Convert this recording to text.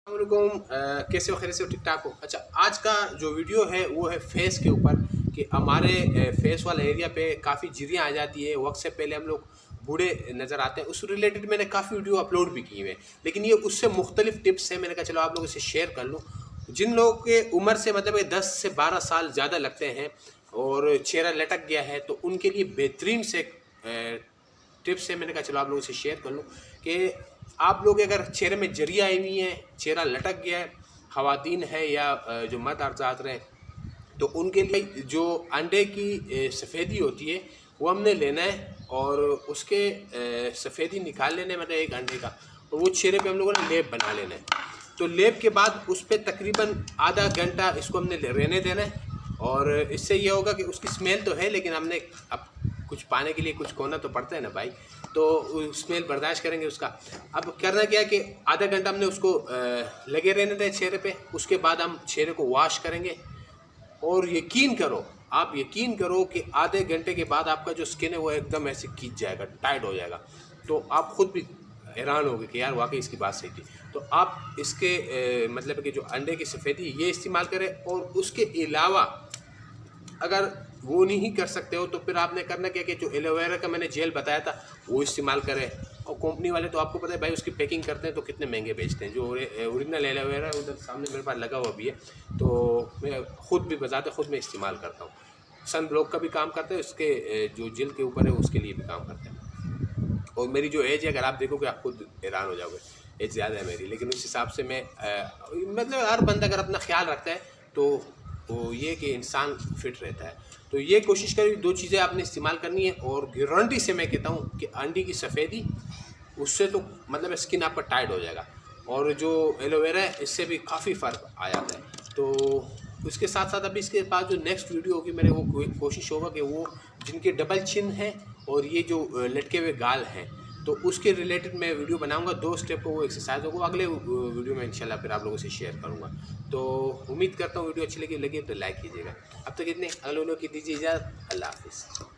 अस्सलामुअलैकुम, कैसे हो? खैर से हो? ठीक ठाक हो? अच्छा, आज का जो वीडियो है वो है फेस के ऊपर कि हमारे फेस वाला एरिया पे काफ़ी झुर्रियाँ आ जाती है। वक्त से पहले हम लोग बूढ़े नज़र आते हैं। उस रिलेटेड मैंने काफ़ी वीडियो अपलोड भी किए हैं, लेकिन ये उससे मुख्तलिफ टिप्स हैं। मैंने कहा चलो आप लोगों से शेयर कर लूँ। जिन लोगों के उम्र से मतलब 10 से 12 साल ज़्यादा लगते हैं और चेहरा लटक गया है, तो उनके लिए बेहतरीन से टिप्स है। मैंने कहा चलो आप लोगों से शेयर कर लूँ कि आप लोग अगर चेहरे में झुर्रियाँ आई हुई हैं, चेहरा लटक गया है, ख़वातीन है या जो मर्द हज़रात रहे, तो उनके लिए जो अंडे की सफ़ेदी होती है वो हमने लेना है और उसके सफ़ेदी निकाल लेना है, मतलब एक अंडे का, और वो चेहरे पे हम लोगों ने लेप बना लेना है। तो लेप के बाद उस पर तकरीबन आधा घंटा इसको हमने रहने देना है। और इससे ये होगा कि उसकी स्मेल तो है, लेकिन हमने अब कुछ पाने के लिए कुछ खोना तो पड़ता है ना भाई, तो स्मेल बर्दाश्त करेंगे उसका। अब करना क्या है कि आधा घंटा हमने उसको लगे रहने दें चेहरे पे। उसके बाद हम चेहरे को वॉश करेंगे और यकीन करो, आप यकीन करो कि आधे घंटे के बाद आपका जो स्किन है वो एकदम ऐसे खींच जाएगा, टाइट हो जाएगा। तो आप खुद भी हैरान होगे कि यार वाकई इसकी बात सही थी। तो आप इसके मतलब कि जो अंडे की सफ़ेदी ये इस्तेमाल करें, और उसके अलावा अगर वो नहीं कर सकते हो तो फिर आपने करना क्या कि जो एलोवेरा का मैंने जेल बताया था वो इस्तेमाल करें। और कंपनी वाले तो आपको पता है भाई, उसकी पैकिंग करते हैं तो कितने महंगे बेचते हैं। जो ओरिजिनल एलोवेरा है उधर सामने मेरे पास लगा हुआ भी है, तो मैं खुद भी बजाते खुद मैं इस्तेमाल करता हूँ। सन ब्लॉक का भी काम करता है, उसके जो जेल के ऊपर है उसके लिए भी काम करता है। और मेरी जो एज है, अगर आप देखोगे आप खुद हैरान हो जाओगे, एज ज़्यादा है मेरी, लेकिन उस हिसाब से मैं मतलब हर बंदा अगर अपना ख्याल रखता है तो वो ये कि इंसान फिट रहता है। तो ये कोशिश करिए, दो चीज़ें आपने इस्तेमाल करनी है। और गारंटी से मैं कहता हूँ कि अंडे की सफ़ेदी, उससे तो मतलब स्किन आपका टाइट हो जाएगा, और जो एलोवेरा है इससे भी काफ़ी फ़र्क आ जाता है। तो उसके साथ साथ अभी इसके बाद जो नेक्स्ट वीडियो होगी, मेरे वो कोशिश होगा कि वो जिनके डबल चिन है और ये जो लटके हुए गाल हैं, तो उसके रिलेटेड मैं वीडियो बनाऊंगा। 2 स्टेप को वो एक्सरसाइज होगा, अगले वीडियो में इंशाल्लाह फिर आप लोगों से शेयर करूंगा। तो उम्मीद करता हूँ वीडियो अच्छी लगी तो लाइक कीजिएगा। अब तक इतने, अगले वीडियो की दीजिए इजाज़त। अल्लाह हाफिज़।